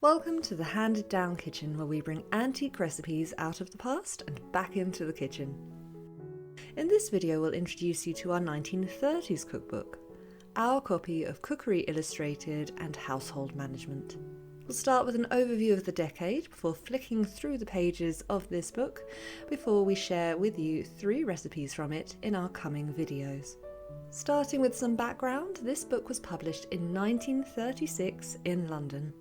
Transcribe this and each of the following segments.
Welcome to the Handed Down Kitchen, where we bring antique recipes out of the past and back into the kitchen. In this video we'll introduce you to our 1930s cookbook, our copy of Cookery Illustrated and Household Management. We'll start with an overview of the decade before flicking through the pages of this book before we share with you 3 recipes from it in our coming videos. Starting with some background, this book was published in 1936 in London.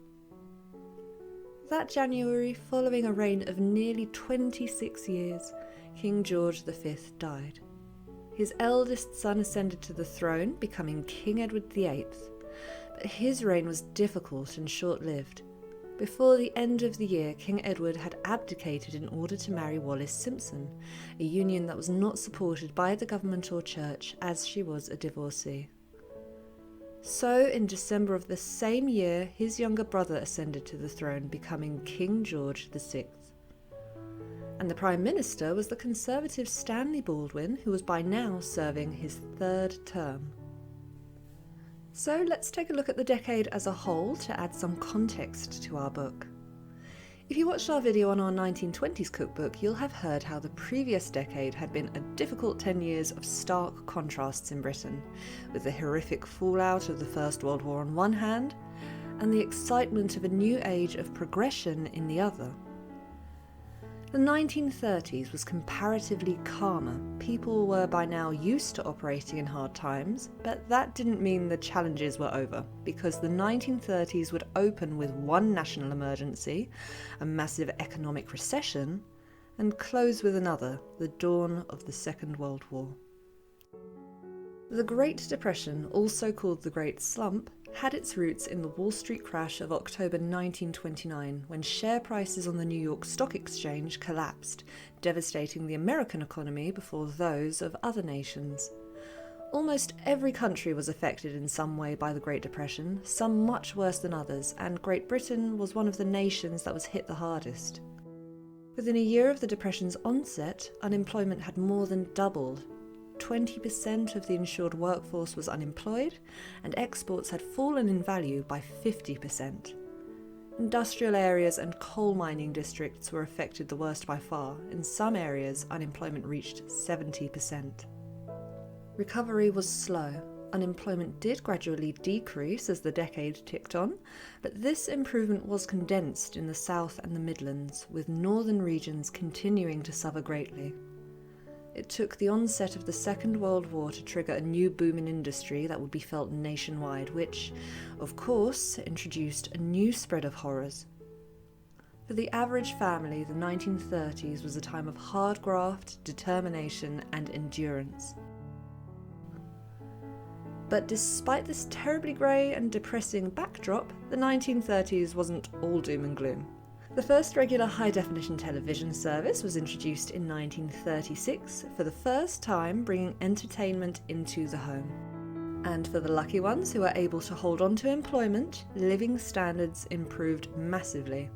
That January, following a reign of nearly 26 years, King George V died. His eldest son ascended to the throne, becoming King Edward VIII, but his reign was difficult and short-lived. Before the end of the year, King Edward had abdicated in order to marry Wallis Simpson, a union that was not supported by the government or church, as she was a divorcee. So, in December of the same year, his younger brother ascended to the throne, becoming King George VI. And the Prime Minister was the Conservative Stanley Baldwin, who was by now serving his 3rd term. So let's take a look at the decade as a whole to add some context to our book. If you watched our video on our 1920s cookbook, you'll have heard how the previous decade had been a difficult 10 years of stark contrasts in Britain, with the horrific fallout of the First World War on one hand, and the excitement of a new age of progression in the other. The 1930s was comparatively calmer. People were by now used to operating in hard times, but that didn't mean the challenges were over, because the 1930s would open with one national emergency, a massive economic recession, and close with another, the dawn of the Second World War. The Great Depression, also called the Great Slump, had its roots in the Wall Street crash of October 1929, when share prices on the New York Stock Exchange collapsed, devastating the American economy before those of other nations. Almost every country was affected in some way by the Great Depression, some much worse than others, and Great Britain was one of the nations that was hit the hardest. Within a year of the Depression's onset, unemployment had more than doubled. 20% of the insured workforce was unemployed, and exports had fallen in value by 50%. Industrial areas and coal mining districts were affected the worst by far. In some areas, unemployment reached 70%. Recovery was slow. Unemployment did gradually decrease as the decade ticked on, but this improvement was condensed in the South and the Midlands, with northern regions continuing to suffer greatly. It took the onset of the Second World War to trigger a new boom in industry that would be felt nationwide, which, of course, introduced a new spread of horrors. For the average family, the 1930s was a time of hard graft, determination, and endurance. But despite this terribly grey and depressing backdrop, the 1930s wasn't all doom and gloom. The first regular high-definition television service was introduced in 1936, for the first time bringing entertainment into the home. And for the lucky ones who were able to hold on to employment, living standards improved massively.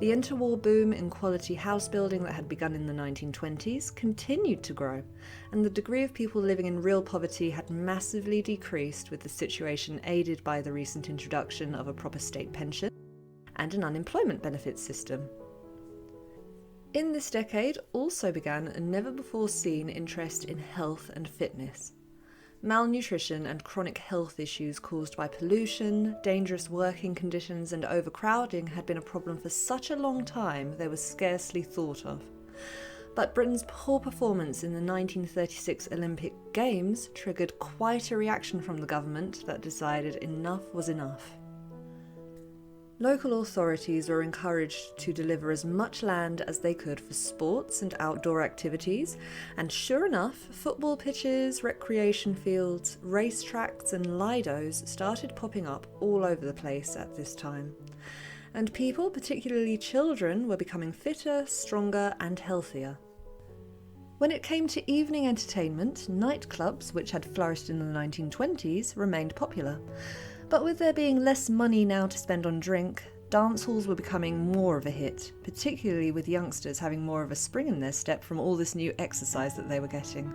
The interwar boom in quality house building that had begun in the 1920s continued to grow, and the degree of people living in real poverty had massively decreased, with the situation aided by the recent introduction of a proper state pension and an unemployment benefits system. In this decade also began a never-before-seen interest in health and fitness. Malnutrition and chronic health issues caused by pollution, dangerous working conditions and overcrowding had been a problem for such a long time they were scarcely thought of. But Britain's poor performance in the 1936 Olympic Games triggered quite a reaction from the government that decided enough was enough. Local authorities were encouraged to deliver as much land as they could for sports and outdoor activities, and sure enough, football pitches, recreation fields, racetracks and lidos started popping up all over the place at this time. And people, particularly children, were becoming fitter, stronger and healthier. When it came to evening entertainment, nightclubs, which had flourished in the 1920s, remained popular. But with there being less money now to spend on drink, dance halls were becoming more of a hit, particularly with youngsters having more of a spring in their step from all this new exercise that they were getting.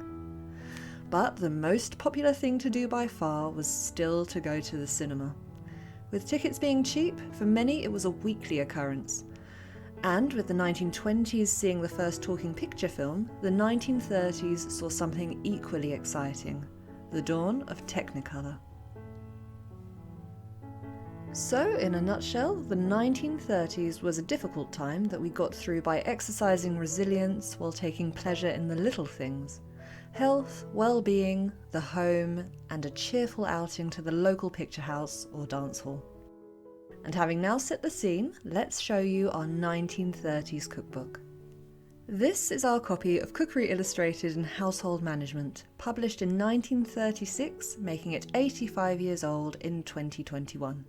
But the most popular thing to do by far was still to go to the cinema. With tickets being cheap, for many it was a weekly occurrence. And with the 1920s seeing the first talking picture film, the 1930s saw something equally exciting: the dawn of Technicolor. So, in a nutshell, the 1930s was a difficult time that we got through by exercising resilience while taking pleasure in the little things: health, well-being, the home, and a cheerful outing to the local picture house or dance hall. And having now set the scene, let's show you our 1930s cookbook. This is our copy of Cookery Illustrated in Household Management, published in 1936, making it 85 years old in 2021.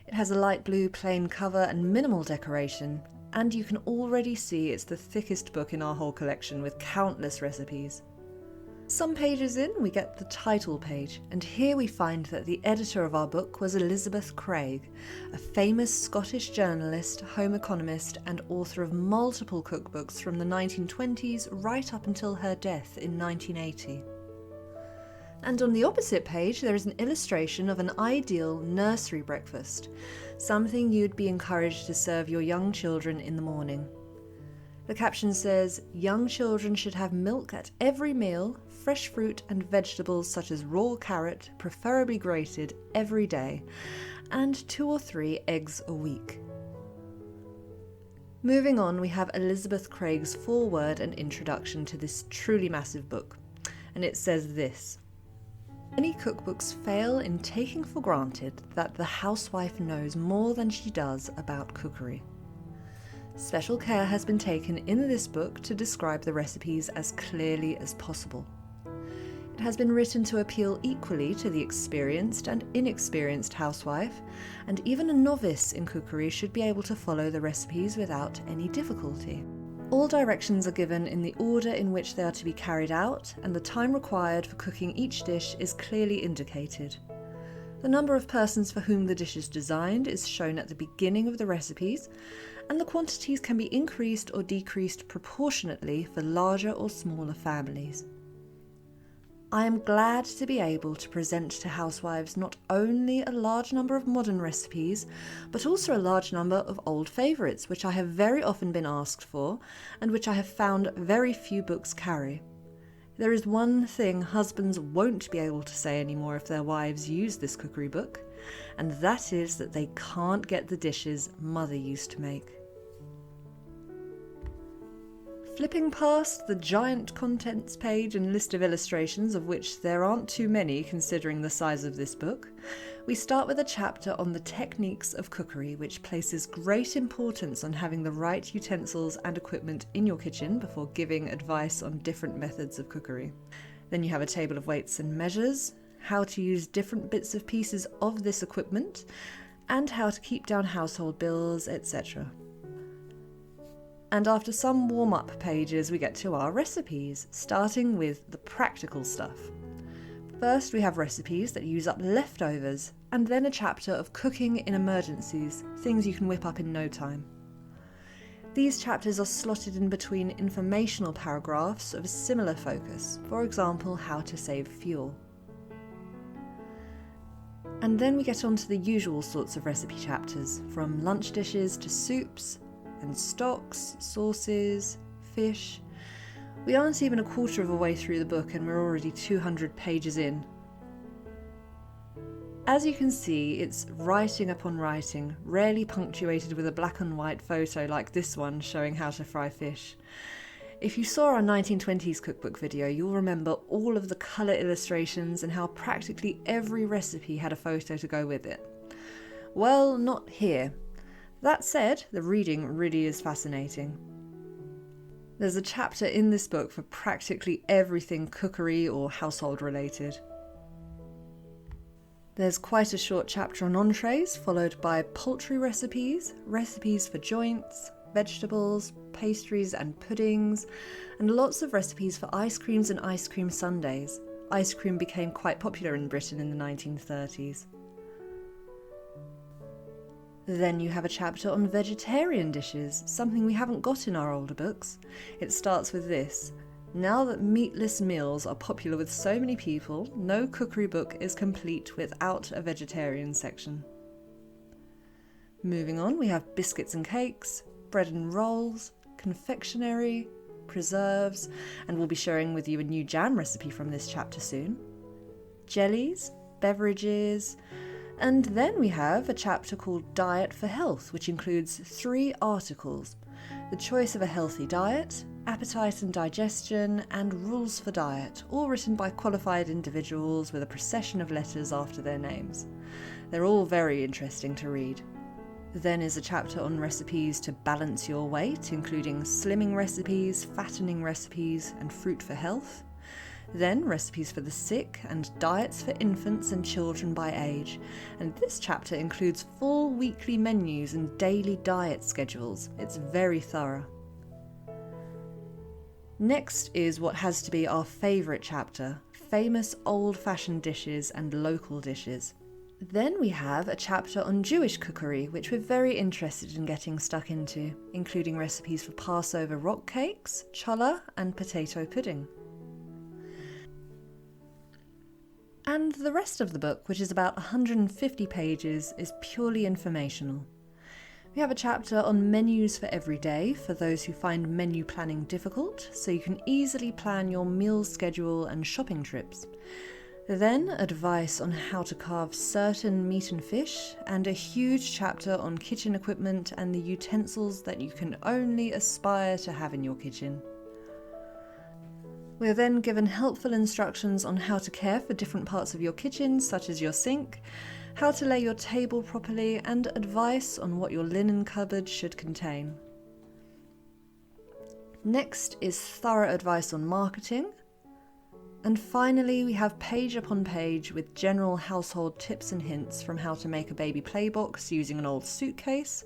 It has a light blue plain cover and minimal decoration, and you can already see it's the thickest book in our whole collection with countless recipes. Some pages in, we get the title page, and here we find that the editor of our book was Elizabeth Craig, a famous Scottish journalist, home economist, and author of multiple cookbooks from the 1920s right up until her death in 1980. And on the opposite page there is an illustration of an ideal nursery breakfast, something you'd be encouraged to serve your young children in the morning. The caption says, "Young children should have milk at every meal, fresh fruit and vegetables such as raw carrot, preferably grated, every day, and 2 or 3 eggs a week." Moving on, we have Elizabeth Craig's foreword and introduction to this truly massive book, and it says this: "Many cookbooks fail in taking for granted that the housewife knows more than she does about cookery. Special care has been taken in this book to describe the recipes as clearly as possible. It has been written to appeal equally to the experienced and inexperienced housewife, and even a novice in cookery should be able to follow the recipes without any difficulty. All directions are given in the order in which they are to be carried out, and the time required for cooking each dish is clearly indicated. The number of persons for whom the dish is designed is shown at the beginning of the recipes, and the quantities can be increased or decreased proportionately for larger or smaller families. I am glad to be able to present to housewives not only a large number of modern recipes, but also a large number of old favourites, which I have very often been asked for, and which I have found very few books carry. There is one thing husbands won't be able to say anymore if their wives use this cookery book, and that is that they can't get the dishes Mother used to make." Flipping past the giant contents page and list of illustrations, of which there aren't too many considering the size of this book, we start with a chapter on the techniques of cookery, which places great importance on having the right utensils and equipment in your kitchen before giving advice on different methods of cookery. Then you have a table of weights and measures, how to use different bits of pieces of this equipment, and how to keep down household bills, etc. And after some warm-up pages, we get to our recipes, starting with the practical stuff. First, we have recipes that use up leftovers, and then a chapter of cooking in emergencies, things you can whip up in no time. These chapters are slotted in between informational paragraphs of a similar focus, for example, how to save fuel. And then we get on to the usual sorts of recipe chapters, from lunch dishes to soups, and stocks, sauces, fish. We aren't even a quarter of a way through the book and we're already 200 pages in. As you can see, it's writing upon writing, rarely punctuated with a black and white photo like this one showing how to fry fish. If you saw our 1920s cookbook video, you'll remember all of the colour illustrations and how practically every recipe had a photo to go with it. Well, not here. That said, the reading really is fascinating. There's a chapter in this book for practically everything cookery or household related. There's quite a short chapter on entrees, followed by poultry recipes, recipes for joints, vegetables, pastries and puddings, and lots of recipes for ice creams and ice cream sundaes. Ice cream became quite popular in Britain in the 1930s. Then you have a chapter on vegetarian dishes, something we haven't got in our older books. It starts with this: "Now that meatless meals are popular with so many people, no cookery book is complete without a vegetarian section." Moving on, we have biscuits and cakes, bread and rolls, confectionery, preserves, and we'll be sharing with you a new jam recipe from this chapter soon, jellies, beverages, and then we have a chapter called Diet for Health, which includes 3 articles: the choice of a healthy diet, appetite and digestion, and rules for diet, all written by qualified individuals with a procession of letters after their names. They're all very interesting to read. Then is a chapter on recipes to balance your weight, including slimming recipes, fattening recipes, and fruit for health. Then recipes for the sick and diets for infants and children by age. And this chapter includes full weekly menus and daily diet schedules. It's very thorough. Next is what has to be our favourite chapter, famous old-fashioned dishes and local dishes. Then we have a chapter on Jewish cookery, which we're very interested in getting stuck into, including recipes for Passover rock cakes, challah, and potato pudding. And the rest of the book, which is about 150 pages, is purely informational. We have a chapter on menus for every day for those who find menu planning difficult, so you can easily plan your meal schedule and shopping trips. Then advice on how to carve certain meat and fish, and a huge chapter on kitchen equipment and the utensils that you can only aspire to have in your kitchen. We are then given helpful instructions on how to care for different parts of your kitchen, such as your sink, how to lay your table properly, and advice on what your linen cupboard should contain. Next is thorough advice on marketing. And finally, we have page upon page with general household tips and hints, from how to make a baby playbox using an old suitcase,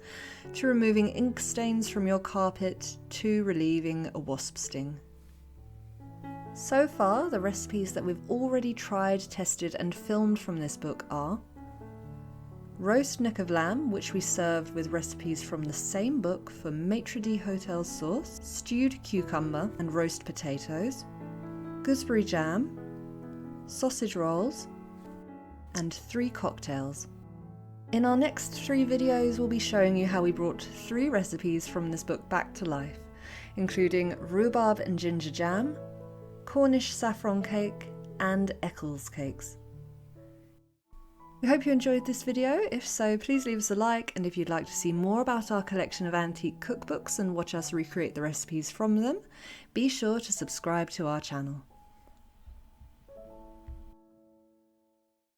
to removing ink stains from your carpet, to relieving a wasp sting. So far, the recipes that we've already tried, tested and filmed from this book are roast neck of lamb, which we served with recipes from the same book for maitre d' hotel sauce, stewed cucumber and roast potatoes, gooseberry jam, sausage rolls, and 3 cocktails. In our next 3 videos, we'll be showing you how we brought 3 recipes from this book back to life, including rhubarb and ginger jam, Cornish saffron cake, and Eccles cakes. We hope you enjoyed this video. If so, please leave us a like, and if you'd like to see more about our collection of antique cookbooks and watch us recreate the recipes from them, be sure to subscribe to our channel.